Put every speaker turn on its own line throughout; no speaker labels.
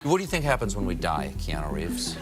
What do you think happens when we die, Keanu Reeves?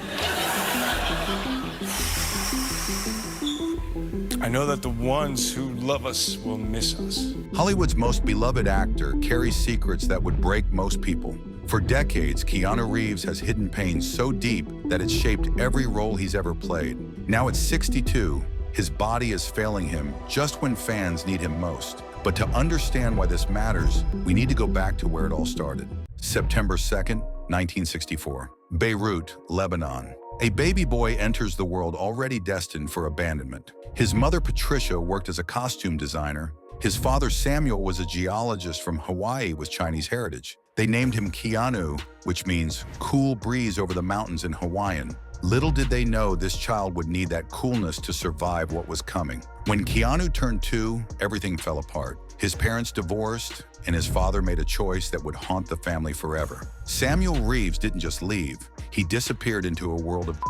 I know that the ones who love us will miss us.
Hollywood's most beloved actor carries secrets that would break most people. For decades, Keanu Reeves has hidden pain so deep that it's shaped every role he's ever played. Now at 62, his body is failing him just when fans need him most. But to understand why this matters, we need to go back to where it all started. September 2nd, 1964. Beirut, Lebanon. A baby boy enters the world already destined for abandonment. His mother, Patricia, worked as a costume designer. His father, Samuel, was a geologist from Hawaii with Chinese heritage. They named him Keanu, which means cool breeze over the mountains in Hawaiian. Little did they know this child would need that coolness to survive what was coming. When Keanu turned 2, everything fell apart. His parents divorced, and his father made a choice that would haunt the family forever. Samuel Reeves didn't just leave, he disappeared into a world of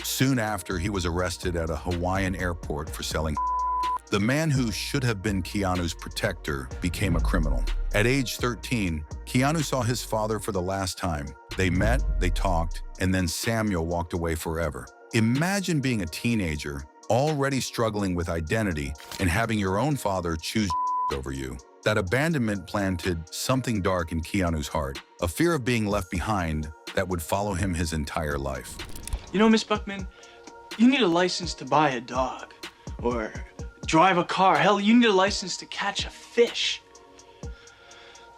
Soon after, he was arrested at a Hawaiian airport for selling. The man who should have been Keanu's protector became a criminal. At age 13, Keanu saw his father for the last time. They met, they talked, and then Samuel walked away forever. Imagine being a teenager, already struggling with identity, and having your own father choose over you. That abandonment planted something dark in Keanu's heart, a fear of being left behind that would follow him his entire life.
You know, Miss Buckman, you need a license to buy a dog or drive a car. Hell, you need a license to catch a fish.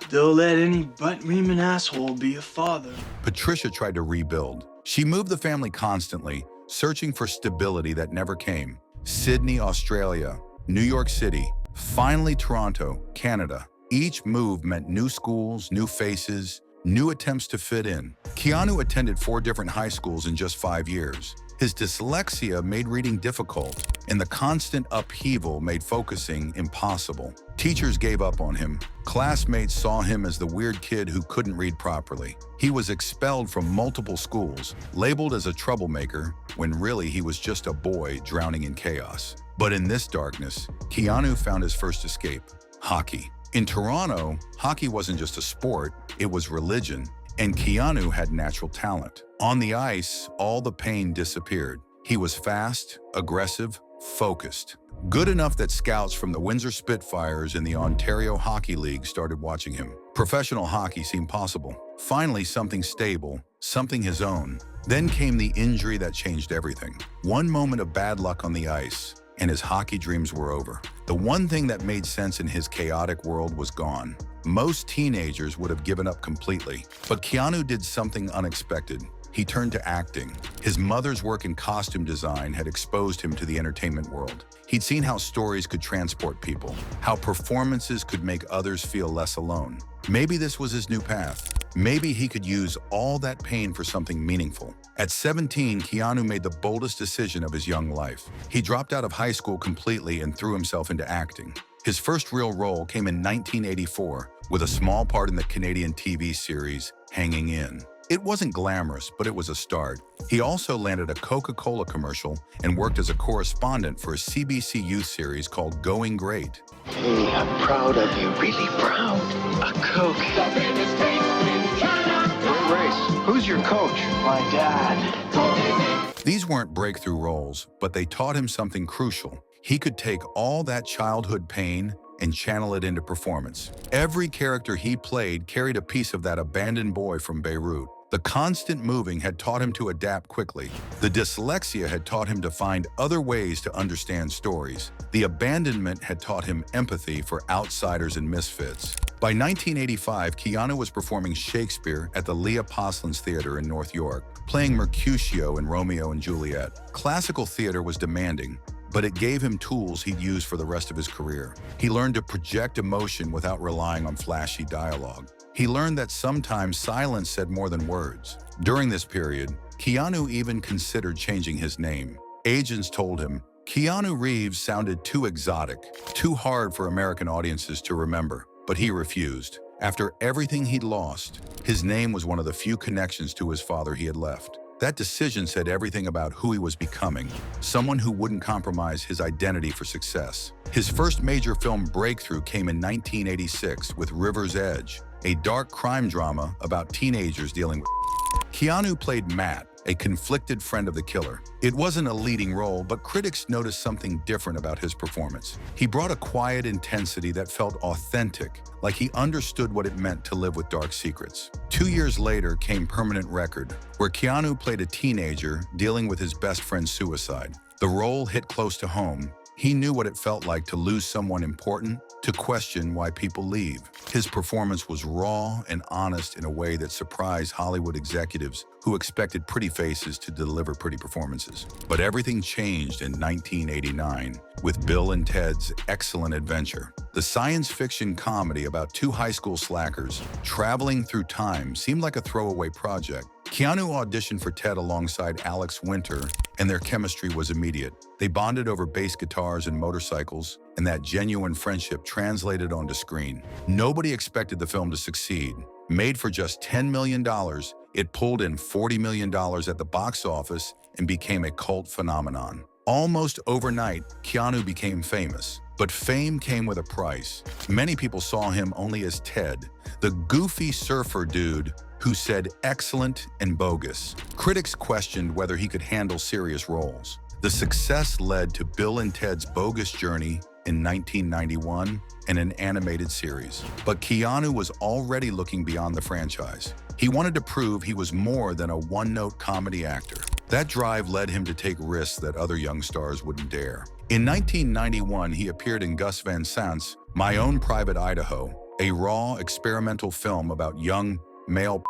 Don't let any butt-reaming asshole be a father.
Patricia tried to rebuild. She moved the family constantly, searching for stability that never came. Sydney, Australia, New York City, finally Toronto, Canada. Each move meant new schools, new faces, new attempts to fit in. Keanu attended 4 different high schools in just 5 years. His dyslexia made reading difficult, and the constant upheaval made focusing impossible. Teachers gave up on him. Classmates saw him as the weird kid who couldn't read properly. He was expelled from multiple schools, labeled as a troublemaker, when really he was just a boy drowning in chaos. But in this darkness, Keanu found his first escape: hockey. In Toronto, hockey wasn't just a sport, it was religion, and Keanu had natural talent. On the ice, all the pain disappeared. He was fast, aggressive, focused. Good enough that scouts from the Windsor Spitfires in the Ontario Hockey League started watching him. Professional hockey seemed possible. Finally, something stable, something his own. Then came the injury that changed everything. One moment of bad luck on the ice, and his hockey dreams were over. The one thing that made sense in his chaotic world was gone. Most teenagers would have given up completely, but Keanu did something unexpected. He turned to acting. His mother's work in costume design had exposed him to the entertainment world. He'd seen how stories could transport people, how performances could make others feel less alone. Maybe this was his new path. Maybe he could use all that pain for something meaningful. At 17, Keanu made the boldest decision of his young life. He dropped out of high school completely and threw himself into acting. His first real role came in 1984 with a small part in the Canadian TV series Hanging In. It wasn't glamorous, but it was a start. He also landed a Coca-Cola commercial and worked as a correspondent for a CBC youth series called Going Great.
Hey, I'm proud of you, really proud. A Coke. Great race. Who's your coach?
My dad.
These weren't breakthrough roles, but they taught him something crucial. He could take all that childhood pain and channel it into performance. Every character he played carried a piece of that abandoned boy from Beirut. The constant moving had taught him to adapt quickly. The dyslexia had taught him to find other ways to understand stories. The abandonment had taught him empathy for outsiders and misfits. By 1985, Keanu was performing Shakespeare at the Leah Poslan's Theater in North York, playing Mercutio in Romeo and Juliet. Classical theater was demanding, but it gave him tools he'd use for the rest of his career. He learned to project emotion without relying on flashy dialogue. He learned that sometimes silence said more than words. During this period, Keanu even considered changing his name. Agents told him, Keanu Reeves sounded too exotic, too hard for American audiences to remember, but he refused. After everything he'd lost, his name was one of the few connections to his father he had left. That decision said everything about who he was becoming, someone who wouldn't compromise his identity for success. His first major film breakthrough came in 1986 with River's Edge. a dark crime drama about teenagers dealing with. Keanu played Matt, a conflicted friend of the killer. It wasn't a leading role, but critics noticed something different about his performance. He brought a quiet intensity that felt authentic, like he understood what it meant to live with dark secrets. 2 years later came Permanent Record, where Keanu played a teenager dealing with his best friend's suicide. The role hit close to home. He knew what it felt like to lose someone important, to question why people leave. His performance was raw and honest in a way that surprised Hollywood executives who expected pretty faces to deliver pretty performances. But everything changed in 1989 with Bill and Ted's Excellent Adventure. The science fiction comedy about two high school slackers traveling through time seemed like a throwaway project. Keanu auditioned for Ted alongside Alex Winter, and their chemistry was immediate. They bonded over bass guitars and motorcycles, and that genuine friendship translated onto screen. Nobody expected the film to succeed. Made for just $10 million, it pulled in $40 million at the box office and became a cult phenomenon. Almost overnight, Keanu became famous. But fame came with a price. Many people saw him only as Ted, the goofy surfer dude who said excellent and bogus. Critics questioned whether he could handle serious roles. The success led to Bill and Ted's Bogus Journey in 1991 and an animated series. But Keanu was already looking beyond the franchise. He wanted to prove he was more than a one-note comedy actor. That drive led him to take risks that other young stars wouldn't dare. In 1991, he appeared in Gus Van Sant's My Own Private Idaho, a raw, experimental film about young male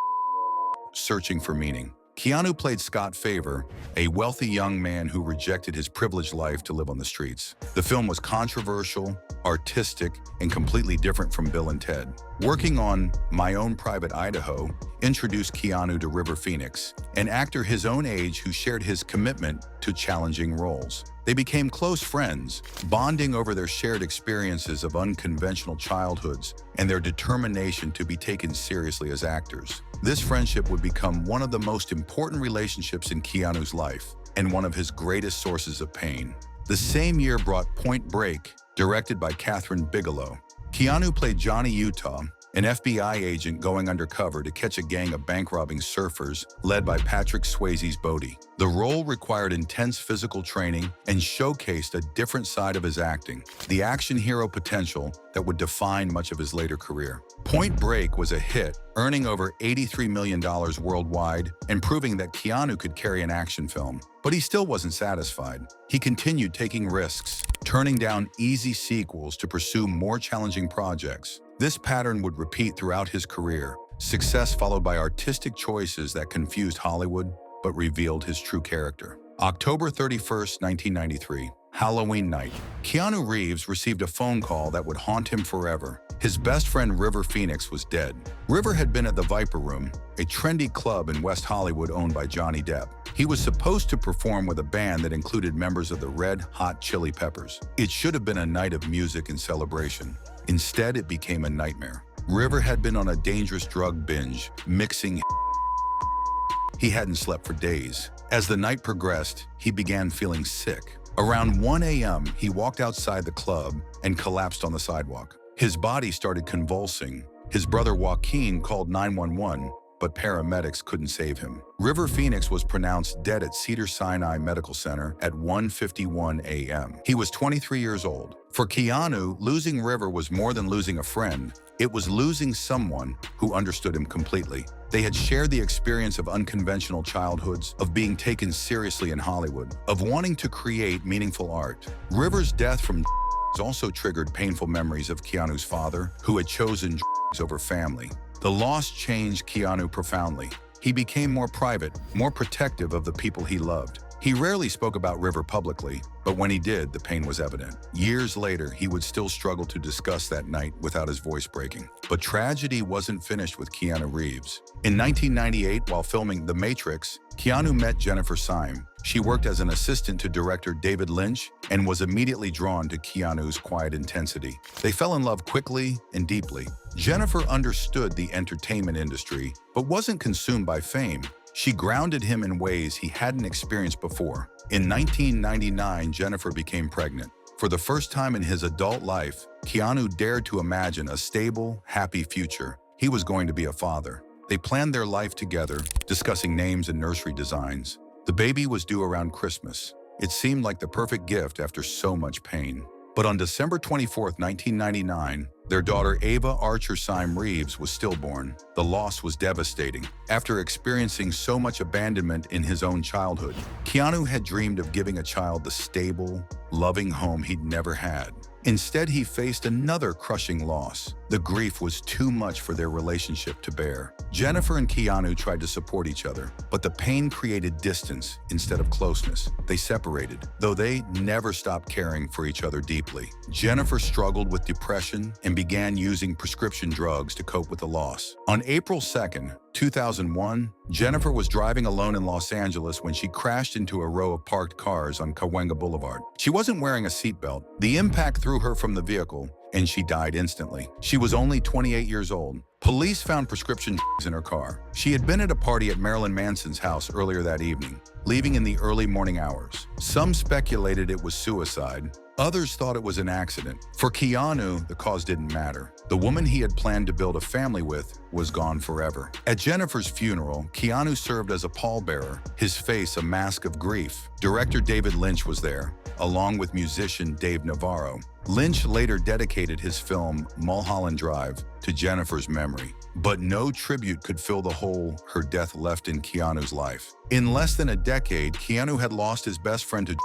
searching for meaning. Keanu played Scott Favor, a wealthy young man who rejected his privileged life to live on the streets. The film was controversial, artistic, and completely different from Bill and Ted. Working on My Own Private Idaho introduced Keanu to River Phoenix, an actor his own age who shared his commitment to challenging roles. They became close friends, bonding over their shared experiences of unconventional childhoods and their determination to be taken seriously as actors. This friendship would become one of the most important relationships in Keanu's life and one of his greatest sources of pain. The same year brought Point Break, directed by Catherine Bigelow. Keanu played Johnny Utah, an FBI agent going undercover to catch a gang of bank-robbing surfers led by Patrick Swayze's Bodie. The role required intense physical training and showcased a different side of his acting, the action hero potential that would define much of his later career. Point Break was a hit, earning over $83 million worldwide and proving that Keanu could carry an action film. But he still wasn't satisfied. He continued taking risks, turning down easy sequels to pursue more challenging projects. This pattern would repeat throughout his career, success followed by artistic choices that confused Hollywood but revealed his true character. October 31st, 1993, Halloween night. Keanu Reeves received a phone call that would haunt him forever. His best friend River Phoenix was dead. River had been at the Viper Room, a trendy club in West Hollywood owned by Johnny Depp. He was supposed to perform with a band that included members of the Red Hot Chili Peppers. It should have been a night of music and celebration. Instead, it became a nightmare. River had been on a dangerous drug binge, mixing. He hadn't slept for days. As the night progressed, he began feeling sick. Around 1 a.m., he walked outside the club and collapsed on the sidewalk. His body started convulsing. His brother Joaquin called 911, but paramedics couldn't save him. River Phoenix was pronounced dead at Cedars-Sinai Medical Center at 1:51 a.m. He was 23 years old. For Keanu, losing River was more than losing a friend. It was losing someone who understood him completely. They had shared the experience of unconventional childhoods, of being taken seriously in Hollywood, of wanting to create meaningful art. River's death from also triggered painful memories of Keanu's father, who had chosen over family. The loss changed Keanu profoundly. He became more private, more protective of the people he loved. He rarely spoke about River publicly, but when he did, the pain was evident. Years later, he would still struggle to discuss that night without his voice breaking. But tragedy wasn't finished with Keanu Reeves. In 1998, while filming The Matrix, Keanu met Jennifer Syme. She worked as an assistant to director David Lynch and was immediately drawn to Keanu's quiet intensity. They fell in love quickly and deeply. Jennifer understood the entertainment industry, but wasn't consumed by fame. She grounded him in ways he hadn't experienced before. In 1999, Jennifer became pregnant. For the first time in his adult life, Keanu dared to imagine a stable, happy future. He was going to be a father. They planned their life together, discussing names and nursery designs. The baby was due around Christmas. It seemed like the perfect gift after so much pain. But on December 24, 1999, their daughter Ava Archer Syme Reeves was stillborn. The loss was devastating. After experiencing so much abandonment in his own childhood, Keanu had dreamed of giving a child the stable, loving home he'd never had. Instead, he faced another crushing loss. The grief was too much for their relationship to bear. Jennifer and Keanu tried to support each other, but the pain created distance instead of closeness. They separated, though they never stopped caring for each other deeply. Jennifer struggled with depression and began using prescription drugs to cope with the loss. On April 2nd, 2001, Jennifer was driving alone in Los Angeles when she crashed into a row of parked cars on Cahuenga Boulevard. She wasn't wearing a seatbelt. The impact threw her from the vehicle, and she died instantly. She was only 28 years old. Police found prescription in her car. She had been at a party at Marilyn Manson's house earlier that evening, leaving in the early morning hours. Some speculated it was suicide. Others thought it was an accident. For Keanu, the cause didn't matter. The woman he had planned to build a family with was gone forever. At Jennifer's funeral, Keanu served as a pallbearer, his face a mask of grief. Director David Lynch was there, along with musician Dave Navarro. Lynch later dedicated his film Mulholland Drive to Jennifer's memory. But no tribute could fill the hole her death left in Keanu's life. In less than a decade, Keanu had lost his best friend to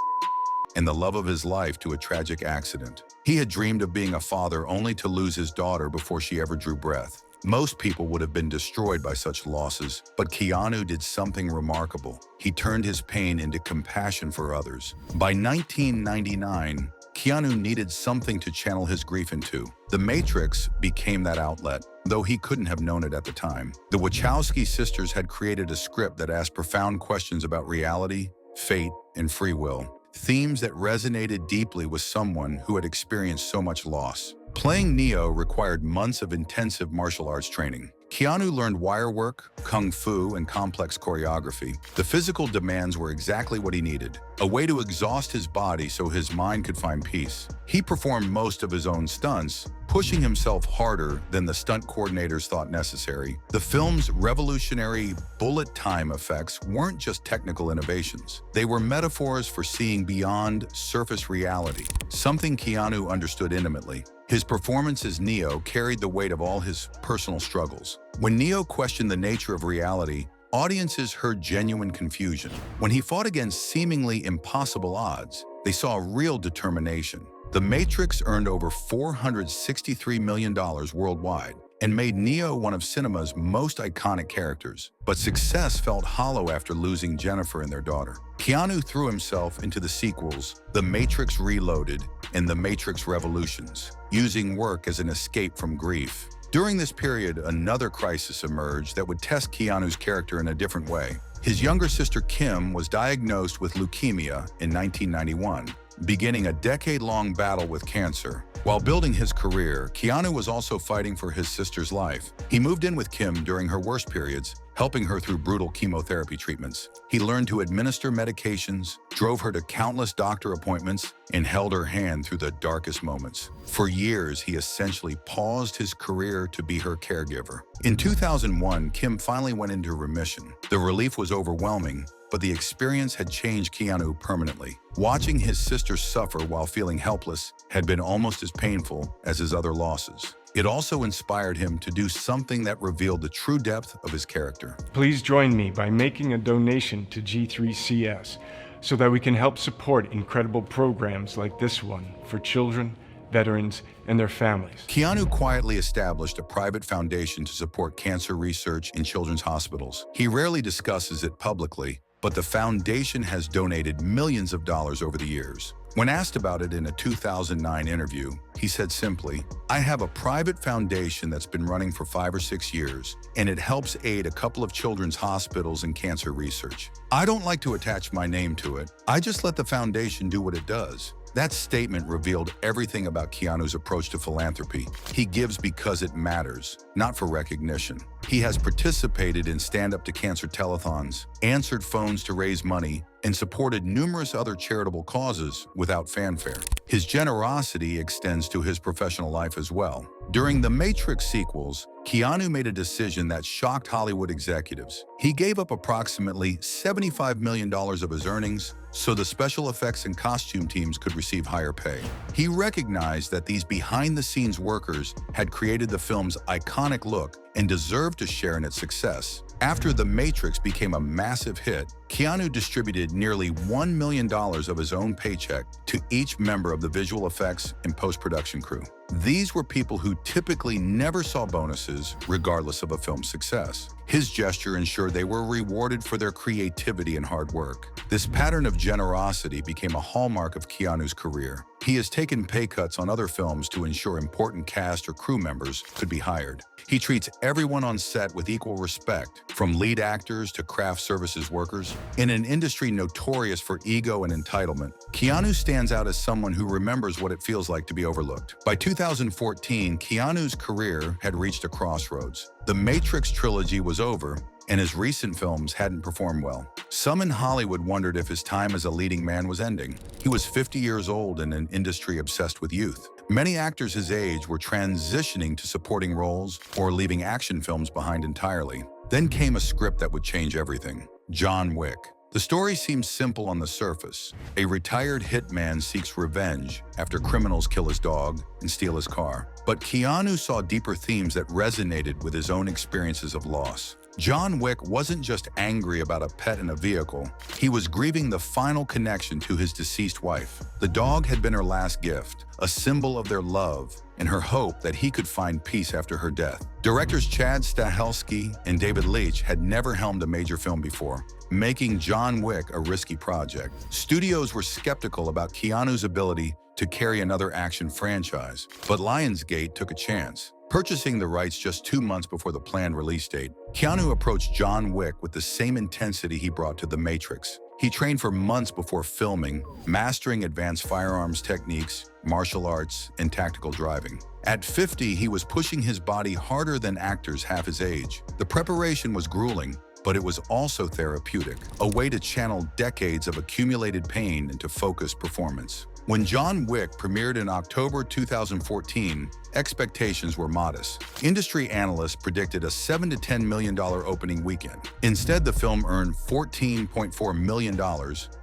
and the love of his life to a tragic accident. He had dreamed of being a father only to lose his daughter before she ever drew breath. Most people would have been destroyed by such losses, but Keanu did something remarkable. He turned his pain into compassion for others. By 1999, Keanu needed something to channel his grief into. The Matrix became that outlet, though he couldn't have known it at the time. The Wachowski sisters had created a script that asked profound questions about reality, fate, and free will. Themes that resonated deeply with someone who had experienced so much loss. Playing Neo required months of intensive martial arts training. Keanu learned wire work, kung fu, and complex choreography. The physical demands were exactly what he needed, a way to exhaust his body so his mind could find peace. He performed most of his own stunts, pushing himself harder than the stunt coordinators thought necessary. The film's revolutionary bullet time effects weren't just technical innovations. They were metaphors for seeing beyond surface reality, something Keanu understood intimately. His performance as Neo carried the weight of all his personal struggles. When Neo questioned the nature of reality, audiences heard genuine confusion. When he fought against seemingly impossible odds, they saw real determination. The Matrix earned over $463 million worldwide and made Neo one of cinema's most iconic characters. But success felt hollow after losing Jennifer and their daughter. Keanu threw himself into the sequels, The Matrix Reloaded and The Matrix Revolutions, using work as an escape from grief. During this period, another crisis emerged that would test Keanu's character in a different way. His younger sister Kim was diagnosed with leukemia in 1991, beginning a decade-long battle with cancer. While building his career, Keanu was also fighting for his sister's life. He moved in with Kim during her worst periods, helping her through brutal chemotherapy treatments. He learned to administer medications, drove her to countless doctor appointments, and held her hand through the darkest moments. For years, he essentially paused his career to be her caregiver. In 2001, Kim finally went into remission. The relief was overwhelming, but the experience had changed Keanu permanently. Watching his sister suffer while feeling helpless had been almost as painful as his other losses. It also inspired him to do something that revealed the true depth of his character.
Please join me by making a donation to G3CS so that we can help support incredible programs like this one for children, veterans, and their families.
Keanu quietly established a private foundation to support cancer research in children's hospitals. He rarely discusses it publicly, but the foundation has donated millions of dollars over the years. When asked about it in a 2009 interview, he said simply, "I have a private foundation that's been running for 5 or 6 years, and it helps aid a couple of children's hospitals in cancer research. I don't like to attach my name to it. I just let the foundation do what it does." That statement revealed everything about Keanu's approach to philanthropy. He gives because it matters, not for recognition. He has participated in Stand Up to Cancer telethons, answered phones to raise money, and supported numerous other charitable causes without fanfare. His generosity extends to his professional life as well. During the Matrix sequels, Keanu made a decision that shocked Hollywood executives. He gave up approximately $75 million of his earnings so the special effects and costume teams could receive higher pay. He recognized that these behind-the-scenes workers had created the film's iconic look and deserved to share in its success. After The Matrix became a massive hit, Keanu distributed nearly $1 million of his own paycheck to each member of the visual effects and post-production crew. These were people who typically never saw bonuses, regardless of a film's success. His gesture ensured they were rewarded for their creativity and hard work. This pattern of generosity became a hallmark of Keanu's career. He has taken pay cuts on other films to ensure important cast or crew members could be hired. He treats everyone on set with equal respect, from lead actors to craft services workers. In an industry notorious for ego and entitlement, Keanu stands out as someone who remembers what it feels like to be overlooked. By 2014, Keanu's career had reached a crossroads. The Matrix trilogy was over, and his recent films hadn't performed well. Some in Hollywood wondered if his time as a leading man was ending. He was 50 years old in an industry obsessed with youth. Many actors his age were transitioning to supporting roles or leaving action films behind entirely. Then came a script that would change everything: John Wick. The story seems simple on the surface. A retired hitman seeks revenge after criminals kill his dog and steal his car. But Keanu saw deeper themes that resonated with his own experiences of loss. John Wick wasn't just angry about a pet in a vehicle. He was grieving the final connection to his deceased wife. The dog had been her last gift, a symbol of their love and her hope that he could find peace after her death. Directors Chad Stahelski and David Leitch had never helmed a major film before, making John Wick a risky project. Studios were skeptical about Keanu's ability to carry another action franchise, but Lionsgate took a chance. Purchasing the rights just 2 months before the planned release date, Keanu approached John Wick with the same intensity he brought to The Matrix. He trained for months before filming, mastering advanced firearms techniques, martial arts, and tactical driving. At 50, he was pushing his body harder than actors half his age. The preparation was grueling, but it was also therapeutic, a way to channel decades of accumulated pain into focused performance. When John Wick premiered in October 2014, expectations were modest. Industry analysts predicted a $7 to $10 million opening weekend. Instead, the film earned $14.4 million,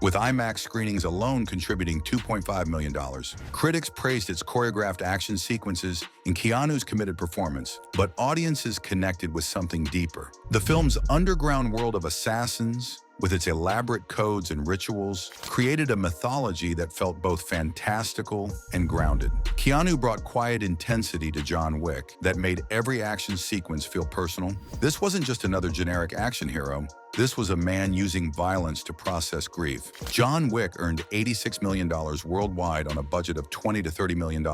with IMAX screenings alone contributing $2.5 million. Critics praised its choreographed action sequences and Keanu's committed performance, but audiences connected with something deeper. The film's underground world of assassins, with its elaborate codes and rituals, created a mythology that felt both fantastical and grounded. Keanu brought quiet intensity to John Wick that made every action sequence feel personal. This wasn't just another generic action hero. This was a man using violence to process grief. John Wick earned $86 million worldwide on a budget of $20 to $30 million,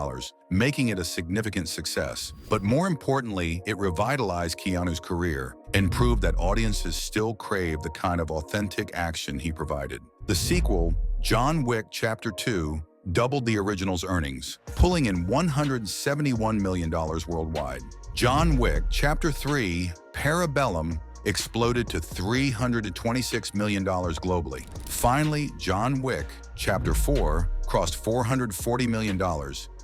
making it a significant success. But more importantly, it revitalized Keanu's career and proved that audiences still crave the kind of authentic action he provided. The sequel, John Wick Chapter 2, doubled the original's earnings, pulling in $171 million worldwide. John Wick Chapter 3, Parabellum, exploded to $326 million globally. Finally, John Wick Chapter 4 crossed $440 million,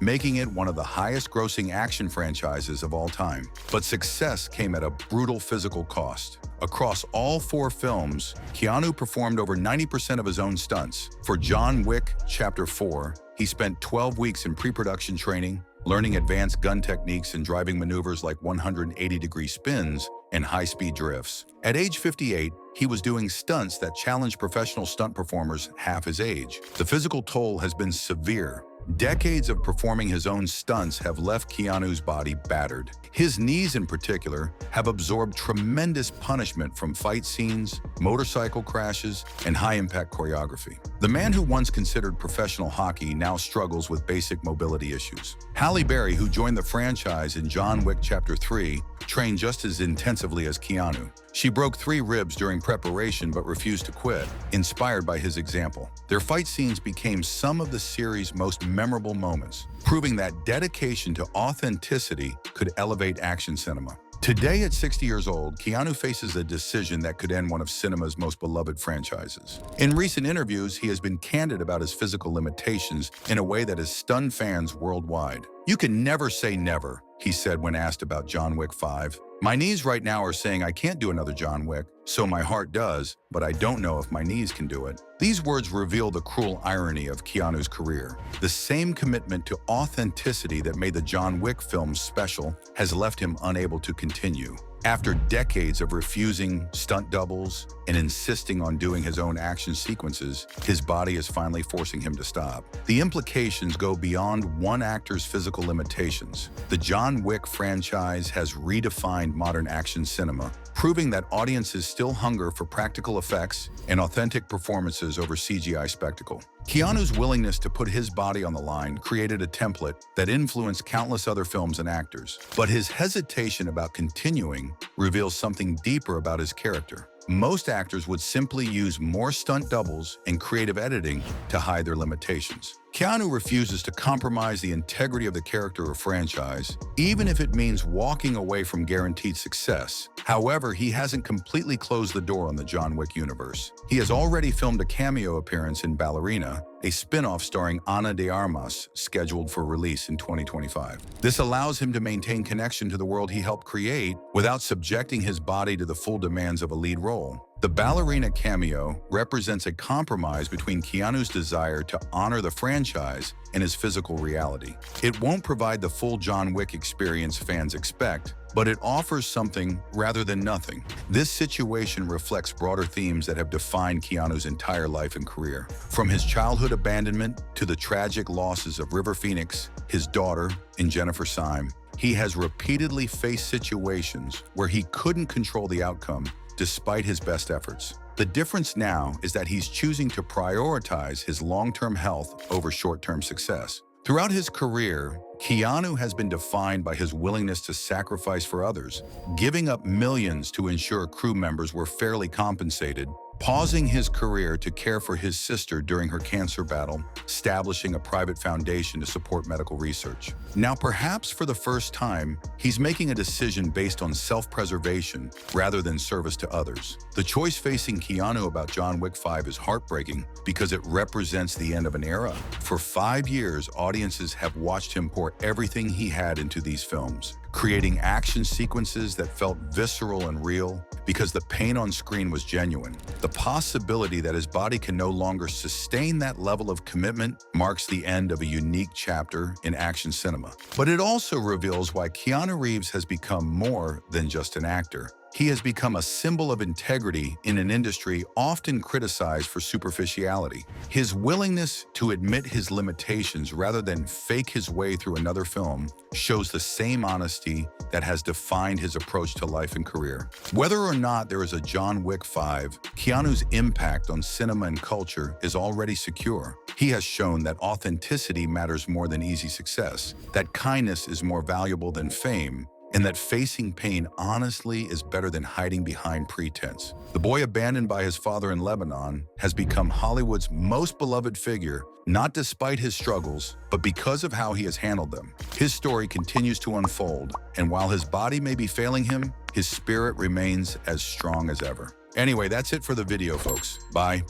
making it one of the highest-grossing action franchises of all time. But success came at a brutal physical cost. Across all 4 films, Keanu performed over 90% of his own stunts. For John Wick Chapter 4, he spent 12 weeks in pre-production training, learning advanced gun techniques and driving maneuvers like 180-degree spins and high-speed drifts. At age 58, he was doing stunts that challenged professional stunt performers half his age. The physical toll has been severe. Decades of performing his own stunts have left Keanu's body battered. His knees, in particular, have absorbed tremendous punishment from fight scenes, motorcycle crashes, and high-impact choreography. The man who once considered professional hockey now struggles with basic mobility issues. Halle Berry, who joined the franchise in John Wick Chapter 3, trained just as intensively as Keanu. She broke 3 ribs during preparation but refused to quit, inspired by his example. Their fight scenes became some of the series' most memorable moments, proving that dedication to authenticity could elevate action cinema. Today, at 60 years old, Keanu faces a decision that could end one of cinema's most beloved franchises. In recent interviews, he has been candid about his physical limitations in a way that has stunned fans worldwide. You can never say never, he said when asked about John Wick 5. "My knees right now are saying I can't do another John Wick, so my heart does, but I don't know if my knees can do it." These words reveal the cruel irony of Keanu's career. The same commitment to authenticity that made the John Wick films special has left him unable to continue. After decades of refusing stunt doubles and insisting on doing his own action sequences, his body is finally forcing him to stop. The implications go beyond one actor's physical limitations. The John Wick franchise has redefined modern action cinema, proving that audiences still hunger for practical effects and authentic performances over CGI spectacle. Keanu's willingness to put his body on the line created a template that influenced countless other films and actors. But his hesitation about continuing reveals something deeper about his character. Most actors would simply use more stunt doubles and creative editing to hide their limitations. Keanu refuses to compromise the integrity of the character or franchise, even if it means walking away from guaranteed success. However, he hasn't completely closed the door on the John Wick universe. He has already filmed a cameo appearance in Ballerina, a spin-off starring Ana de Armas, scheduled for release in 2025. This allows him to maintain connection to the world he helped create without subjecting his body to the full demands of a lead role. The Ballerina cameo represents a compromise between Keanu's desire to honor the franchise and his physical reality. It won't provide the full John Wick experience fans expect, but it offers something rather than nothing. This situation reflects broader themes that have defined Keanu's entire life and career. From his childhood abandonment to the tragic losses of River Phoenix, his daughter, and Jennifer Syme, he has repeatedly faced situations where he couldn't control the outcome despite his best efforts. The difference now is that he's choosing to prioritize his long-term health over short-term success. Throughout his career, Keanu has been defined by his willingness to sacrifice for others, giving up millions to ensure crew members were fairly compensated, pausing his career to care for his sister during her cancer battle, establishing a private foundation to support medical research. Now, perhaps for the first time, he's making a decision based on self-preservation rather than service to others. The choice facing Keanu about John Wick 5 is heartbreaking because it represents the end of an era. For 5 years, audiences have watched him pour everything he had into these films, creating action sequences that felt visceral and real because the pain on screen was genuine. The possibility that his body can no longer sustain that level of commitment marks the end of a unique chapter in action cinema. But it also reveals why Keanu Reeves has become more than just an actor. He has become a symbol of integrity in an industry often criticized for superficiality. His willingness to admit his limitations rather than fake his way through another film shows the same honesty that has defined his approach to life and career. Whether or not there is a John Wick 5, Keanu's impact on cinema and culture is already secure. He has shown that authenticity matters more than easy success, that kindness is more valuable than fame, and that facing pain honestly is better than hiding behind pretense. The boy abandoned by his father in Lebanon has become Hollywood's most beloved figure, not despite his struggles, but because of how he has handled them. His story continues to unfold, and while his body may be failing him, his spirit remains as strong as ever. Anyway, that's it for the video, folks. Bye.